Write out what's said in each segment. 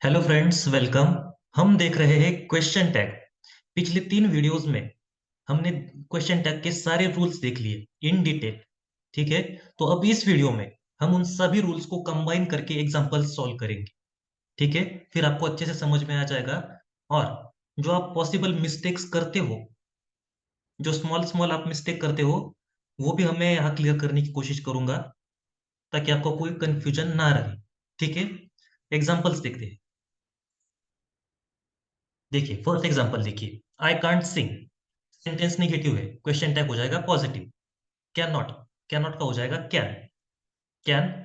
Hello friends, welcome. हम देख रहे हैं क्वेश्चन टैग। पिछले 3 वीडियोस में हमने क्वेश्चन टैग के सारे रूल्स देख लिए इन डिटेल। ठीक है, तो अब इस वीडियो में हम उन सभी रूल्स को कंबाइन करके एग्जांपल सॉल्व करेंगे। ठीक है, फिर आपको अच्छे से समझ में आ जाएगा। और जो आप पॉसिबल मिस्टेक्स करते हो, जो स्मॉल स्मॉल आप मिस्टेक करते हो, वो भी हमें यहाँ क्लियर करने की कोशिश करूंगा, ताकि आपको कोई कंफ्यूजन ना रहे। ठीक है, एग्जाम्पल्स देखते हैं। देखिए, फर्स्ट एग्जांपल देखिए, I can't Singh. Sentence negative है, क्वेश्चन टैग हो जाएगा positive. Can not, can not का हो जाएगा can. Can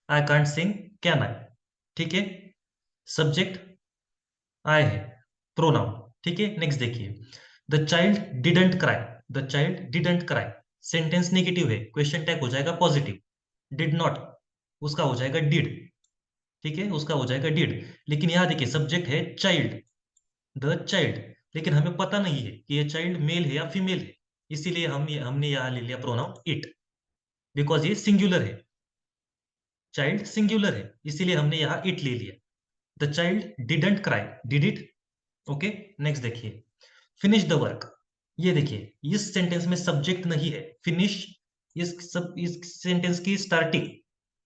I can't Singh, can I. ठीक है, सब्जेक्ट आई है, प्रोनाउन। ठीक है, नेक्स्ट देखिए, the child didn't cry. The child didn't cry, sentence negative है, क्वेश्चन टैग हो जाएगा पॉजिटिव। डिड नॉट, उसका हो जाएगा डिड। ठीक है, उसका हो जाएगा डिड। लेकिन यहां देखिए, सब्जेक्ट है चाइल्ड, द चाइल्ड, लेकिन हमें पता नहीं है कि ये चाइल्ड मेल है या फीमेल है। इसीलिए हमने यहाँ ले लिया प्रोनाउन इट, बिकॉज ये सिंगुलर है। चाइल्ड सिंगुलर है, इसीलिए हमने यहाँ इट ले लिया। The child didn't cry, did it. Okay, next देखिए, फिनिश द वर्क। ये देखिए, इस सेंटेंस में सब्जेक्ट नहीं है, फिनिश। इस सेंटेंस की स्टार्टिंग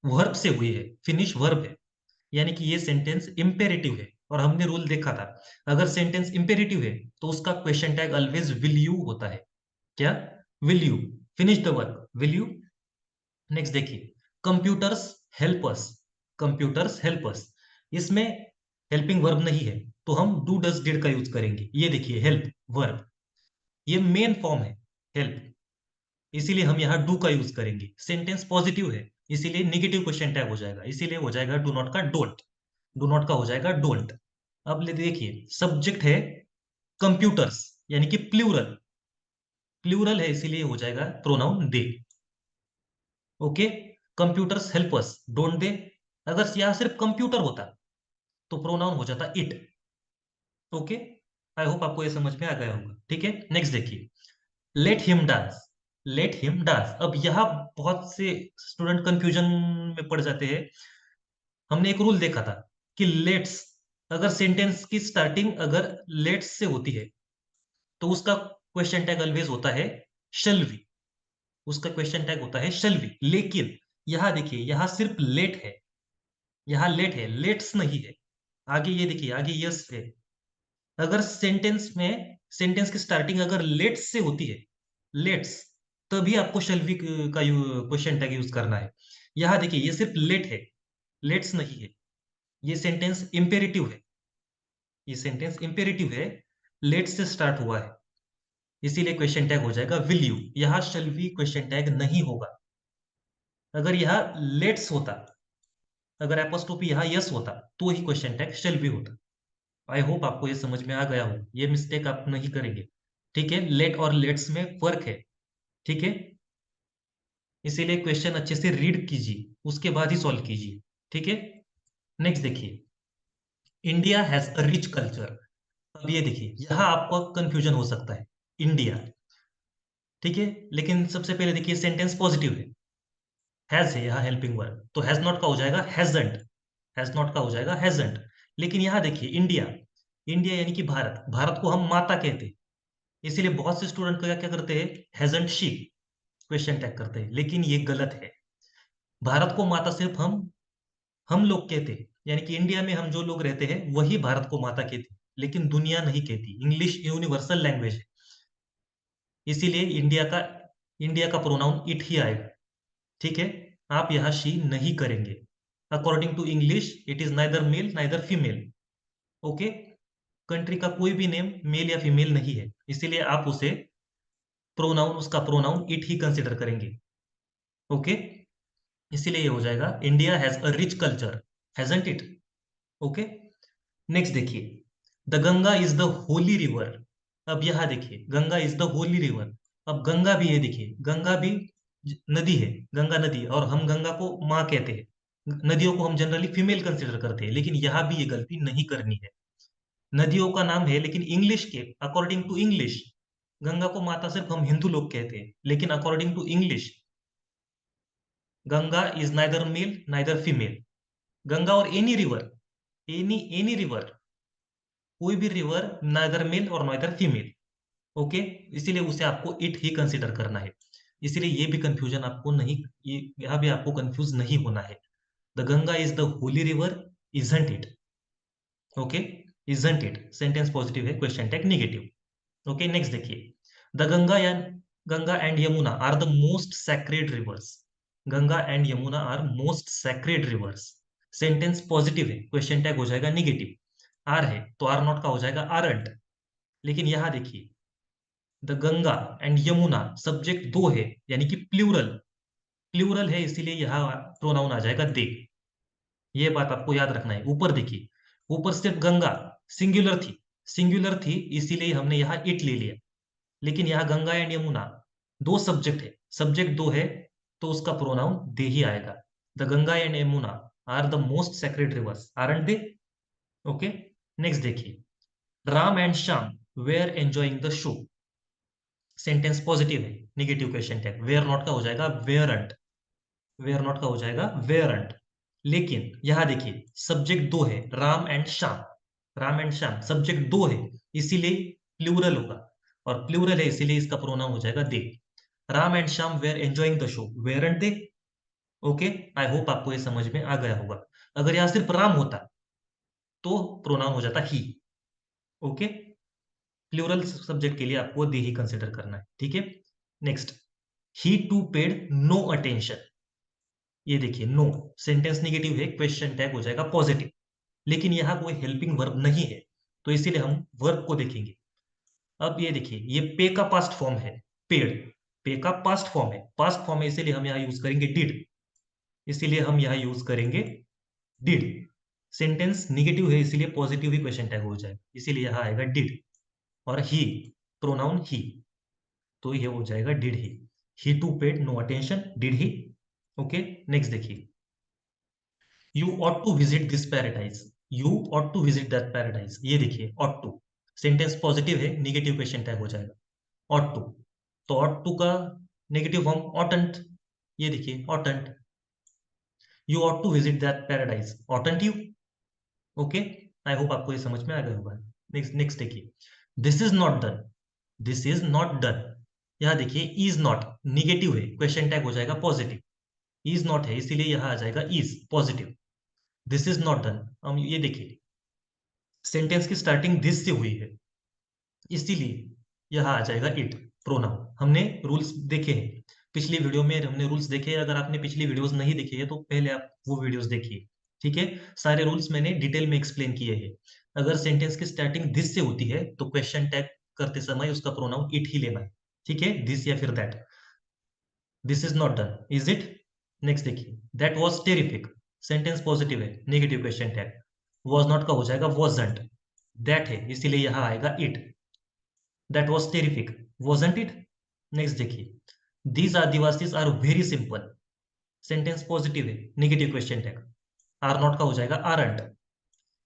वर्ब से हुई है, फिनिश वर्ब है, यानी कि ये सेंटेंस इंपेरेटिव है। और हमने रूल देखा था, अगर सेंटेंस इंपेरेटिव है तो उसका question tag always will you होता है। क्या? Will you. Finish the work, will you. Next देखिए, computers help us. Computers help us, इसमें हेल्पिंग वर्ब नहीं है, तो हम डू डज डिड का यूज करेंगे। ये देखिए, हेल्प वर्ब, ये मेन फॉर्म है हेल्प, इसीलिए हम यहाँ डू का यूज करेंगे। सेंटेंस पॉजिटिव है, इसीलिए निगेटिव क्वेश्चन टैग हो जाएगा, इसीलिए हो जाएगा डू नॉट का डोंट। डू नॉट का हो जाएगा डोंट। अब ले देखिए, सब्जेक्ट है कंप्यूटर्स, यानी कि प्लूरल, प्लूरल है, इसीलिए हो जाएगा pronoun they. Okay, computers help us, don't they. अगर यहाँ सिर्फ कंप्यूटर होता तो प्रोनाउन हो जाता इट। ओके, आई होप आपको ये समझ में आ गया होगा। ठीक है, नेक्स्ट देखिए, let him dance. Let him dance, अब यहाँ बहुत से स्टूडेंट कंफ्यूजन में पड़ जाते हैं। हमने एक रूल देखा था कि लेट्स, अगर सेंटेंस की स्टार्टिंग अगर लेट्स से होती है तो उसका क्वेश्चन टैग ऑलवेज होता है शल बी। उसका क्वेश्चन टैग होता है शल बी। लेकिन यहां देखिए, यहां सिर्फ लेट है, यहां लेट है, लेट्स नहीं है। आगे ये देखिए, आगे यस है। अगर सेंटेंस में, सेंटेंस की स्टार्टिंग अगर लेट्स से होती है, लेट्स, तभी आपको शल बी का क्वेश्चन टैग यूज करना है। यहां देखिए, ये सिर्फ लेट है, लेट्स नहीं है। ये सेंटेंस इंपेरेटिव है, ये सेंटेंस इंपेरेटिव है, लेट से स्टार्ट हुआ है, इसीलिए क्वेश्चन टैग हो जाएगा विल यू। यहां शल बी क्वेश्चन टैग नहीं होगा। अगर यह लेट्स होता, अगर एपोस्ट्रोफी यहाँ यस होता, तो ही क्वेश्चन टैग शैल बी होता। आई होप आपको ये समझ में आ गया हो, ये मिस्टेक आप नहीं करेंगे। ठीक है, लेट और लेट्स में फर्क है। ठीक है, इसीलिए क्वेश्चन अच्छे से रीड कीजिए, उसके बाद ही सॉल्व कीजिए। ठीक है, नेक्स्ट देखिए, India has a rich culture. अब ये देखिए, यहाँ आपको कंफ्यूजन हो सकता है, इंडिया। ठीक है, लेकिन सबसे पहले देखिए, सेंटेंस पॉजिटिव है यहाँ हेल्पिंग वर्ब, तो हैज नॉट का हो जाएगा हैजंट। हैज नॉट का हो जाएगा हैजंट। लेकिन यहाँ देखिए, इंडिया, इंडिया यानी कि भारत, भारत को हम माता कहते हैं, इसीलिए बहुत से स्टूडेंट क्या क्या करते हैं, हैजंट शी क्वेश्चन टैग करते हैं, लेकिन ये गलत है। भारत को माता सिर्फ हम लोग कहते हैं, यानी कि इंडिया में हम जो लोग रहते हैं वही भारत को माता कहते हैं, लेकिन दुनिया नहीं कहती। इंग्लिश यूनिवर्सल लैंग्वेज है, इसीलिए इंडिया का प्रोनाउन इट ही आएगा। ठीक है, आप यहाँ शी नहीं करेंगे। According to English it is neither male neither female. Okay, country का कोई भी नेम मेल या फीमेल नहीं है, इसीलिए आप उसे प्रोनाउन, उसका प्रोनाउन इट ही कंसिडर करेंगे। ओके, इसीलिए ये हो जाएगा India has a rich culture, hasn't it. Okay, next देखिए, the Ganga is the holy river. अब यहाँ देखिए, Ganga is the holy river. अब गंगा भी है, देखिए गंगा भी नदी है, गंगा नदी है, और हम गंगा को माँ कहते हैं। नदियों को हम जनरली फीमेल कंसिडर करते हैं, लेकिन यहाँ भी ये गलती नहीं करनी है। नदियों का नाम है, लेकिन इंग्लिश के अकॉर्डिंग टू इंग्लिश गंगा को माता सिर्फ हम हिंदू लोग कहते हैं, लेकिन according to English Ganga is neither male neither female. Ganga और एनी रिवर, एनी रिवर, कोई भी रिवर, नाइदर मेल और नाइदर फीमेल। ओके, इसीलिए उसे आपको इट ही कंसिडर करना है। इसीलिए ये भी कंफ्यूजन आपको नहीं, ये यहाँ भी आपको कंफ्यूज नहीं होना है। The Ganga is the holy river, isn't it? Okay, isn't it sentence positive है, question tag negative. Okay, next देखिए, the Ganga and Yamuna are the most sacred rivers. Ganga and Yamuna are most sacred rivers, sentence positive है, question tag हो जाएगा negative. Are है तो are not का हो जाएगा आरंट। लेकिन यहां देखिए, the Ganga and Yamuna subject दो है, यानी कि प्लूरल, प्लूरल है, इसीलिए यहाँ प्रोनाउन आ जाएगा दे। ये बात आपको याद रखना है। ऊपर देखिए, ऊपर सिर्फ गंगा सिंगुलर थी, सिंगुलर थी, इसीलिए हमने यहाँ इट ले लिया। लेकिन यहाँ गंगा एंड यमुना दो सब्जेक्ट है, सब्जेक्ट दो है, तो उसका प्रोनाउन दे ही आएगा। The Ganga and Yamuna are the most sacred rivers, aren't they? Okay, next देखिए, Ram and Shyam were enjoying the show, sentence positive है, negative question tag, were not का हो जाएगा वेयरंट, वेयर नॉट का हो जाएगा वेयरंट। लेकिन यहां देखिए, सब्जेक्ट दो है, Ram and Shyam, Ram and Shyam subject दो है, इसीलिए प्लूरल होगा, और प्लूरल है इसीलिए इसका प्रोनाउन हो जाएगा they. Ram and Shyam were enjoying the show, weren't they? Okay, I hope आपको ये समझ में आ गया होगा। अगर यहां सिर्फ राम होता तो प्रोनाउन हो जाता ही। ओके, प्लूरल सब्जेक्ट के लिए आपको दे ही कंसिडर करना है, ठीक है। Next, he too paid no attention, ये देखिए नो सेंटेंस नेगेटिव है, क्वेश्चन टैग हो जाएगा पॉजिटिव। लेकिन यहाँ कोई हेल्पिंग वर्ब नहीं है, तो इसीलिए हम वर्ब को देखेंगे। अब ये देखिए, ये पे का पास्ट फॉर्म है, पेड, पे का पास्ट फॉर्म है, पास्ट फॉर्म है, इसीलिए हम यहाँ यूज करेंगे डिड, इसीलिए हम यहाँ यूज करेंगे डिड। सेंटेंस नेगेटिव है, इसीलिए पॉजिटिव ही क्वेश्चन टैग हो जाएगा, इसीलिए यहाँ आएगा डिड। और ही, प्रोनाउन ही, तो ये हो जाएगा did he too paid no attention, did he. Okay, next देखिए, you ought to visit this paradise, you ought to visit that paradise, ये देखिए ऑट टू, सेंटेंस पॉजिटिव है, नेगेटिव क्वेश्चन टैग हो जाएगा ऑट टू। तो ought to का negative form oughtn't, ये देखिए oughtn't, you ought to visit that paradise, oughtn't you? Okay, I hope आपको ये समझ में आ गया होगा। नेक्स्ट नेक्स्ट देखिए, this is not done, this is not done, यहाँ देखिए इज नॉट निगेटिव है, क्वेश्चन टैग हो जाएगा पॉजिटिव, इज नॉट है इसीलिए यहाँ आ जाएगा is positive. This is not done, हम ये देखिए, सेंटेंस की स्टार्टिंग दिस से हुई है, इसीलिए यहाँ आ जाएगा इट प्रोनाउन। हमने रूल्स देखे हैं, पिछली वीडियो में हमने रूल्स देखे हैं, अगर आपने पिछली वीडियोस नहीं देखी है तो पहले आप वो वीडियोस देखिए, ठीक है। सारे रूल्स मैंने डिटेल में एक्सप्लेन किए हैं। अगर सेंटेंस की स्टार्टिंग दिस से होती है तो क्वेश्चन टैग करते समय उसका प्रोनाउन इट ही लेना है, ठीक है, दिस या फिर that. This is not done, is it? Next देखिए, that was terrific, sentence positive है, negative question tag, was not का हो जाएगा वॉजंट, दैट है इसीलिए यहाँ आएगा it, that was terrific, wasn't it? Next देखिए, these Adivasis are very simple, sentence positive है, negative question tag, are not का हो जाएगा आरंट।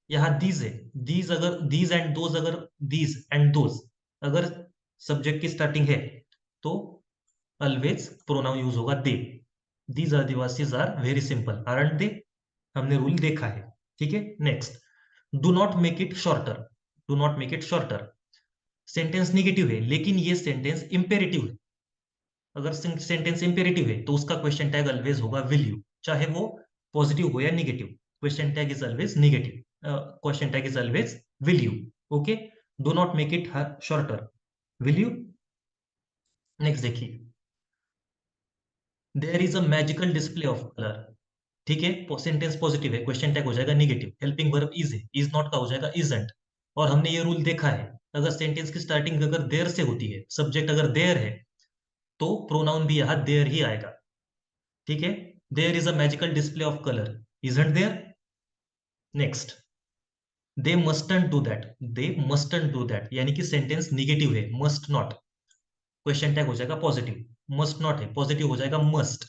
यहाँ दीज है, दीज अगर दीज एंड दोज, अगर दीज एंड दोज अगर सब्जेक्ट की स्टार्टिंग है तो ऑलवेज प्रोनाउन यूज होगा they. These Adivasis are very simple, aren't they? हमने रूल देखा है, ठीक है। Next, do not make it shorter, do not make it shorter, sentence negative है, लेकिन ये सेंटेंस इंपेरेटिव है। अगर सेंटेंस इंपेरेटिव है तो उसका क्वेश्चन टैग ऑलवेज होगा विल यू, चाहे वो पॉजिटिव हो या negative, question tag is always negative, question tag is always will you. Okay, do not make it shorter, will you? Next देखिए, there is a magical display of colour, ठीक है, sentence positive है, question tag हो जाएगा negative, helping verb is है, is not का हो जाएगा इजंट। और हमने ये रूल देखा है, अगर सेंटेंस की स्टार्टिंग अगर देयर से होती है, सब्जेक्ट अगर देयर है, तो प्रोनाउन भी यहाँ देयर ही आएगा, ठीक है। There is a magical display of colour, isn't there? Next, they mustn't do that, they mustn't do that, यानी कि सेंटेंस निगेटिव है, मस्ट नॉट, क्वेश्चन टैग हो जाएगा पॉजिटिव, मस्ट नॉट है, पॉजिटिव हो जाएगा मस्ट।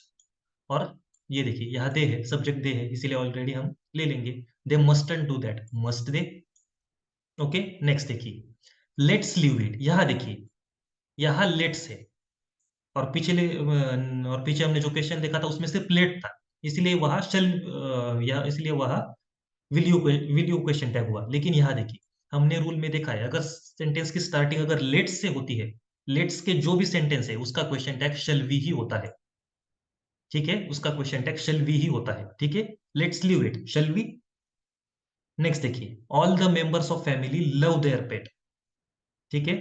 और ये देखिए, यहाँ दे है, सब्जेक्ट दे है, इसीलिए ऑलरेडी हम ले लेंगे, they mustn't do that, must they? Okay, next देखिए, लेट्स लीव इट, यहाँ देखिए, यहाँ लेट्स है, और पिछले और पीछे हमने जो क्वेश्चन देखा था उसमें सिर्फ लेट था, इसलिए वहां शेल, या इसलिए वहां विल यू क्वेश्चन टैग हुआ। लेकिन यहाँ देखिए, हमने रूल में देखा है, अगर सेंटेंस की स्टार्टिंग अगर लेट्स से होती है, लेट्स के जो भी सेंटेंस है उसका क्वेश्चन टैग शैल वी ही होता है। ठीक है, उसका क्वेश्चन टैग शैल वी ही होता है। ठीक है, let's leave it, shall we. Next देखिए, all the members of family love their pet. ठीक है,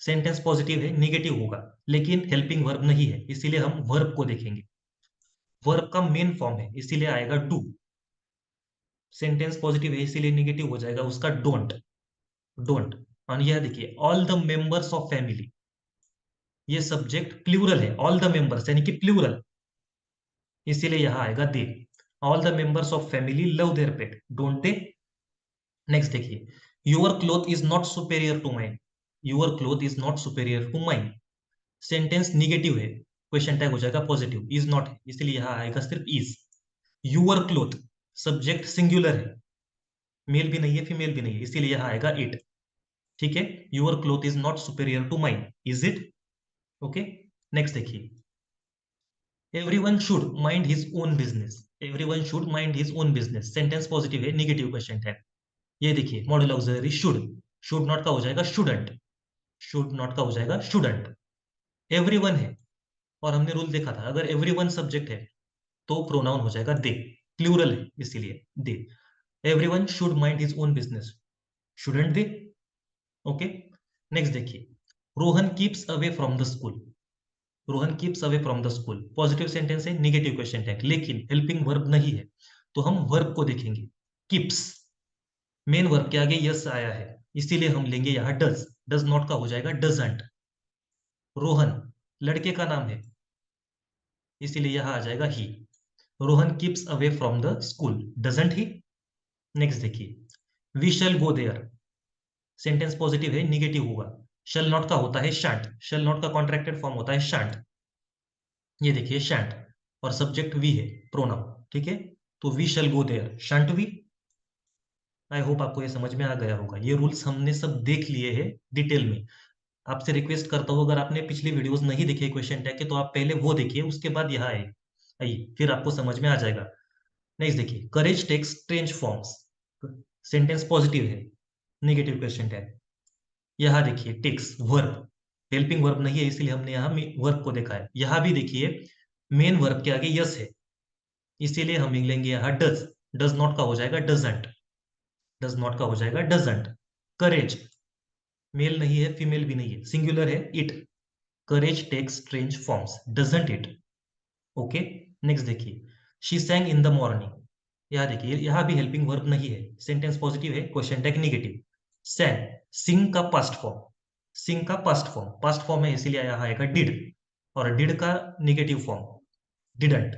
सेंटेंस पॉजिटिव है, निगेटिव होगा, लेकिन हेल्पिंग वर्ब नहीं है, इसीलिए हम वर्ब को देखेंगे। वर्ब का मेन फॉर्म है, इसीलिए आएगा डू। सेंटेंस पॉजिटिव है, इसीलिए निगेटिव हो जाएगा उसका डोंट। डोंट। और यह देखिए, all the members of family, ये सब्जेक्ट प्लूरल है, ऑल द मेंबर्स यानी कि प्लूरल, इसीलिए यहां आएगा they. All the members of family love their pet, don't they. Next देखिए, your cloth is not superior to mine. Your cloth is not superior to mine, sentence negative है, question tag हो जाएगा positive, is not है, इसलिए यहां आएगा सिर्फ is. Your cloth, subject singular है, मेल भी नहीं है फीमेल भी नहीं है, इसीलिए यहां आएगा इट। ठीक है, your cloth is not superior to mine, is it. Okay, next देखिए, everyone should mind his own business. Everyone should mind his own business, sentence positive है, निगेटिव क्वेश्चन टैग। ये देखिए, modal auxiliary should, should not का हो जाएगा shouldn't, should not का हो जाएगा शुडंट। एवरीवन है, और हमने रूल देखा था, अगर एवरीवन सब्जेक्ट है तो प्रोनाउन हो जाएगा दे, प्लूरल है इसीलिए they. Everyone should mind his own business, shouldn't they. Okay, next देखिए, Rohan keeps away from the school. Rohan keeps away from the school, positive sentence है, निगेटिव क्वेश्चन टैग, लेकिन हेल्पिंग वर्ब नहीं है, तो हम वर्ब को देखेंगे। कीप्स, मेन वर्ब के आगे यस आया है, इसीलिए हम लेंगे यहां डज। डज नॉट का हो जाएगा डजंट। रोहन लड़के का नाम है, इसीलिए यहां आ जाएगा ही। Rohan keeps away from the school, doesn't he. Next देखिए, we shall go there, sentence positive है, निगेटिव होगा। शैल नॉट का होता है शांट, शैल नॉट का कॉन्ट्रैक्टेड फॉर्म होता है शांट। ये देखिए शांट, और सब्जेक्ट वी है, प्रोनाउन। ठीक है, तो we shall go there, shan't we. I hope आपको ये समझ में आ गया होगा, ये रूल्स हमने सब देख लिए हैं डिटेल में। आपसे रिक्वेस्ट करता हूँ, अगर आपने पिछली वीडियोस नहीं देखे क्वेश्चन टैग के, तो आप पहले वो देखिए, उसके बाद यहाँ आए आइए, फिर आपको समझ में आ जाएगा। नेक्स्ट देखिए, courage takes strange forms, sentence positive है, नेगेटिव क्वेश्चन टैग। यहाँ देखिए, टेक्स वर्ब, हेल्पिंग वर्ब नहीं है, इसलिए हमने यहाँ वर्ब को देखा है। यहाँ भी देखिए, मेन वर्ब के आगे यस है, इसीलिए हम लेंगे यहाँ डज। डज नॉट का हो जाएगा डजंट, डज नॉट का हो जाएगा डजंट। करेज, मेल नहीं है फीमेल भी नहीं है, सिंगुलर है, it. Courage takes strange forms, doesn't it. Okay, next देखिए, she sang in the morning. यहाँ देखिए, यहाँ भी हेल्पिंग वर्ब नहीं है, सेंटेंस पॉजिटिव है, question tag negative. Sang, sing का पास्ट फॉर्म, सिंग का पास्ट फॉर्म है, इसीलिए यहाँ आएगा डिड। और डिड का negative form didn't,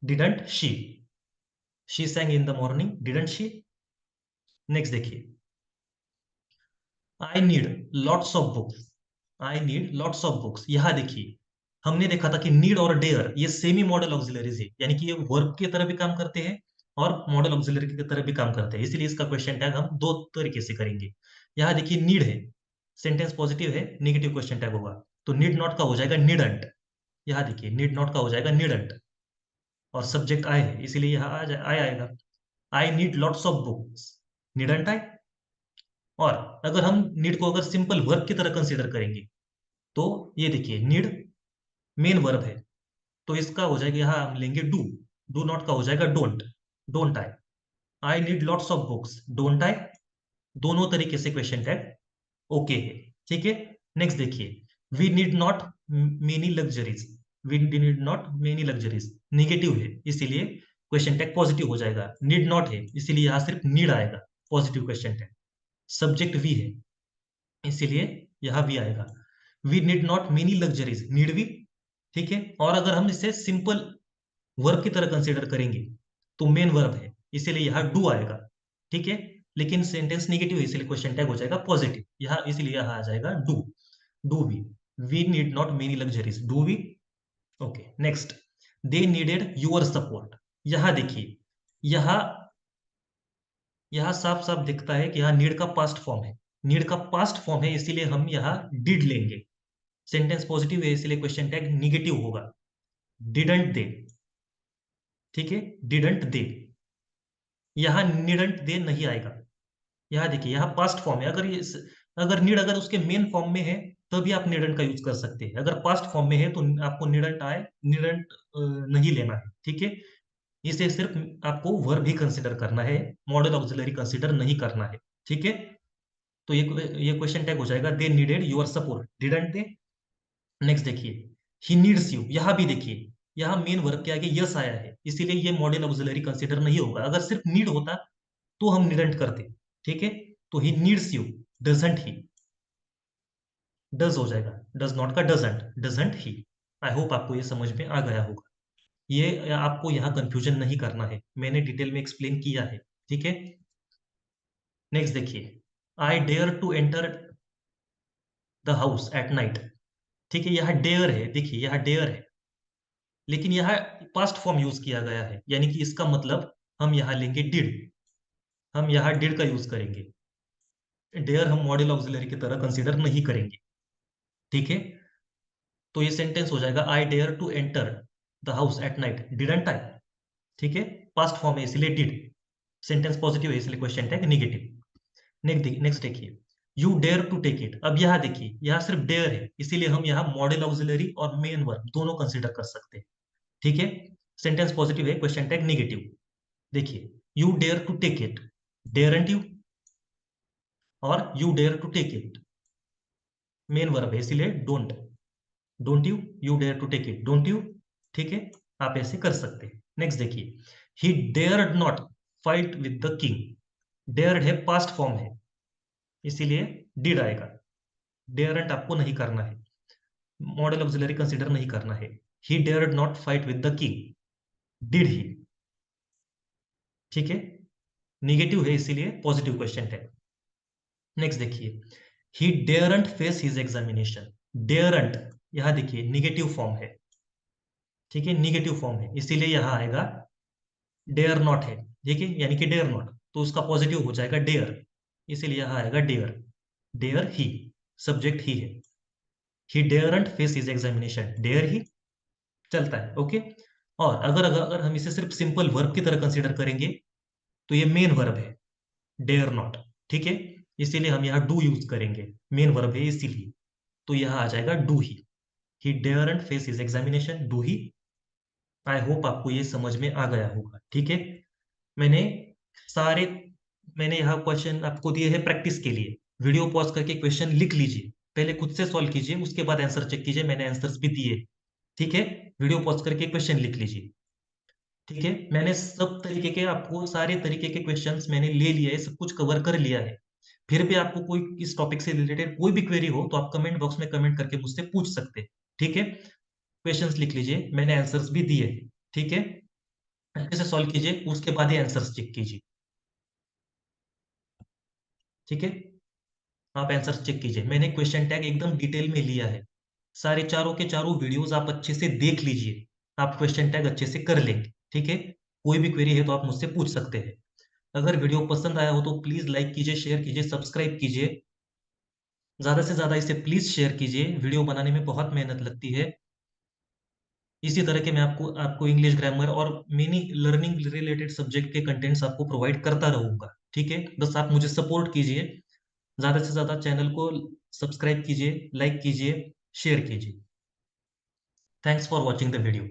didn't she sang in the morning, didn't she. Next देखिए, I need lots of books. I need lots of books, यहाँ देखिए, हमने देखा था कि नीड और डेयर ये सेमी मॉडल ऑक्सिलरीज है, यानी कि ये वर्ब की तरह भी काम करते हैं और मॉडल ऑक्सिलरी की तरह भी काम करते हैं, इसलिए इसका क्वेश्चन टैग हम दो तरीके से करेंगे। यहाँ देखिए, नीड है, सेंटेंस पॉजिटिव है, नेगेटिव क्वेश्चन टैग होगा, तो नीड नॉट का हो जाएगा नीडंट। यहाँ देखिए, नीड नॉट का हो जाएगा नीडंट, और सब्जेक्ट आई है, इसीलिए यहाँ आई आएगा। I need lots of books, needn't I. और अगर हम नीड को अगर सिंपल वर्ब की तरह कंसीडर करेंगे, तो ये देखिए, नीड मेन वर्ब है, तो इसका हो जाएगा, यहाँ हम लेंगे डू। डू नॉट का हो जाएगा don't, don't I. I need lots of books, don't I. दोनों तरीके से क्वेश्चन टैग ओके है। ठीक है, नेक्स्ट देखिए, we need not many luxuries. We need not many luxuries, negative है, इसीलिए क्वेश्चन टैग पॉजिटिव हो जाएगा। नीड नॉट है, इसीलिए यहाँ सिर्फ नीड आएगा, positive question tag. Subject we है, इसीलिए यहाँ भी आएगा। We need not many luxuries, need we. ठीक है, और अगर हम इसे सिंपल वर्ब की तरह कंसीडर करेंगे, तो मेन वर्ब है, इसीलिए यहाँ डू आएगा। ठीक है, लेकिन सेंटेंस नेगेटिव है, इसलिए क्वेश्चन टैग हो जाएगा पॉजिटिव, यहाँ इसीलिए यहाँ आ जाएगा do. Do we need not many luxuries, do we. Okay, next, they needed your support. यहाँ देखिए, यहाँ यहाँ साफ साफ दिखता है कि यहाँ नीड का पास्ट फॉर्म है, नीड का पास्ट फॉर्म है, इसीलिए हम यहाँ डिड लेंगे। सेंटेंस पॉजिटिव है, इसलिए क्वेश्चन टैग निगेटिव होगा, डिडंट दे। ठीक है, डिडंट दे। यहाँ नीडंट दे नहीं आएगा। यहाँ देखिए, यहाँ पास्ट फॉर्म है। अगर नीड अगर उसके मेन फॉर्म में है तभी आप नीडंट का यूज कर सकते हैं। अगर पास्ट फॉर्म में है तो आपको नीडंट नहीं लेना है, ठीक है। इसे सिर्फ आपको वर्ब ही कंसिडर करना है, मॉडल ऑक्सिलरी कंसिडर नहीं करना है, ठीक है। तो ये क्वेश्चन टैग हो जाएगा दे needed your support, didn't they. Next देखिए, ही नीड्स यू। यहाँ भी देखिए, यहाँ मेन वर्ब के आगे यस आया है, इसीलिए ये मॉडल ऑक्सिलरी कंसिडर नहीं होगा। अगर सिर्फ नीड होता तो हम नीडंट करते, ठीक है। तो he needs you, doesn't he, does हो जाएगा, डज नॉट का doesn't, doesn't he. I hope आपको ये समझ में आ गया होगा। ये आपको यहाँ कंफ्यूजन नहीं करना है, मैंने डिटेल में एक्सप्लेन किया है, ठीक है। नेक्स्ट देखिए, I dare to enter the house at night. ठीक है, यहाँ डेयर है, देखिए यहाँ डेयर है, लेकिन यहाँ पास्ट फॉर्म यूज किया गया है, यानी कि इसका मतलब हम यहाँ लेंगे डिड। हम यहाँ डिड का यूज करेंगे। डेयर हम मॉडल ऑक्सिलरी की तरह कंसीडर नहीं करेंगे, ठीक है। तो ये सेंटेंस हो जाएगा I dare to enter the house at night, didn't I, ठीक है। पास्ट फॉर्म है इसलिए डिड। सेंटेंस पॉजिटिव है इसलिए क्वेश्चन टैग निगेटिव। नेक्स्ट देखिए, you dare to take it. अब यहाँ देखिए, यहाँ सिर्फ डेयर है, इसीलिए हम यहाँ मॉडल ऑक्सिलरी और मेन वर्ब दोनों कंसीडर कर सकते हैं, ठीक है। सेंटेंस पॉजिटिव है, क्वेश्चन टैग निगेटिव। देखिए, you dare to take it, daren't you, और you dare to take it main verb है इसीलिए don't, don't you, you dare to take it, don't you, ठीक है। आप ऐसे कर सकते हैं। नेक्स्ट देखिए, he dared not fight with the king. Dared है, पास्ट फॉर्म है, इसीलिए डिड आएगा। डेयरंट आपको नहीं करना है, मॉडल ऑक्सिलरी कंसीडर नहीं करना है। He dared not fight with the king, did he, ठीक है। निगेटिव है इसीलिए पॉजिटिव क्वेश्चन है। नेक्स्ट देखिए, ही डेयरंट फेस हिज एग्जामिनेशन। डेयरंट, यहां देखिए निगेटिव फॉर्म है, ठीक है, निगेटिव फॉर्म है, इसीलिए यहां आएगा डेयर नॉट है, ठीक है, यानी कि डेयर नॉट, तो उसका पॉजिटिव हो जाएगा डेयर, इसीलिए यहां आएगा dare. Dare he, subject he है। He daren't face his examination, dare he, चलता है, ओके। और अगर हम इसे सिर्फ सिंपल वर्ब की तरह कंसीडर करेंगे तो ये मेन वर्ब है, डेयर नॉट, ठीक है। इसीलिए हम यहाँ डू यूज करेंगे, मेन वर्ब है इसीलिए। तो यहाँ आ जाएगा do he daren't face his examination, do he. I hope आपको ये समझ में आ गया होगा, ठीक है। मैंने सारे मैंने यहाँ क्वेश्चन आपको दिए हैं प्रैक्टिस के लिए। वीडियो पॉज करके क्वेश्चन लिख लीजिए, पहले खुद से सॉल्व कीजिए, उसके बाद आंसर चेक कीजिए, मैंने आंसर्स भी दिए, ठीक है। वीडियो पॉज करके क्वेश्चन लिख लीजिए, ठीक है। मैंने सब तरीके के आपको सारे तरीके के क्वेश्चंस मैंने ले लिया है, सब कुछ कवर कर लिया है। फिर भी आपको कोई इस टॉपिक से रिलेटेड कोई भी क्वेरी हो तो आप कमेंट बॉक्स में कमेंट करके मुझसे पूछ सकते हैं, ठीक है। क्वेश्चंस लिख लीजिए, मैंने आंसर्स भी दिए हैं, ठीक है। अच्छे से सॉल्व कीजिए, उसके बाद ही आंसर्स चेक कीजिए, ठीक है। आप आंसर्स चेक कीजिए, मैंने क्वेश्चन टैग एकदम डिटेल में लिया है। सारे चारों के चारों वीडियोस आप अच्छे से देख लीजिए, आप क्वेश्चन टैग अच्छे से कर लेंगे, ठीक है। कोई भी क्वेरी है तो आप मुझसे पूछ सकते हैं। अगर वीडियो पसंद आया हो तो प्लीज लाइक कीजिए, शेयर कीजिए, सब्सक्राइब कीजिए। ज्यादा से ज्यादा इसे प्लीज शेयर कीजिए, वीडियो बनाने में बहुत मेहनत लगती है। इसी तरह के मैं आपको आपको इंग्लिश ग्रामर और मेनी लर्निंग रिलेटेड सब्जेक्ट के कंटेंट्स आपको प्रोवाइड करता रहूंगा, ठीक है। बस आप मुझे सपोर्ट कीजिए, ज्यादा से ज्यादा चैनल को सब्सक्राइब कीजिए, लाइक कीजिए, शेयर कीजिए। Thanks for watching the video.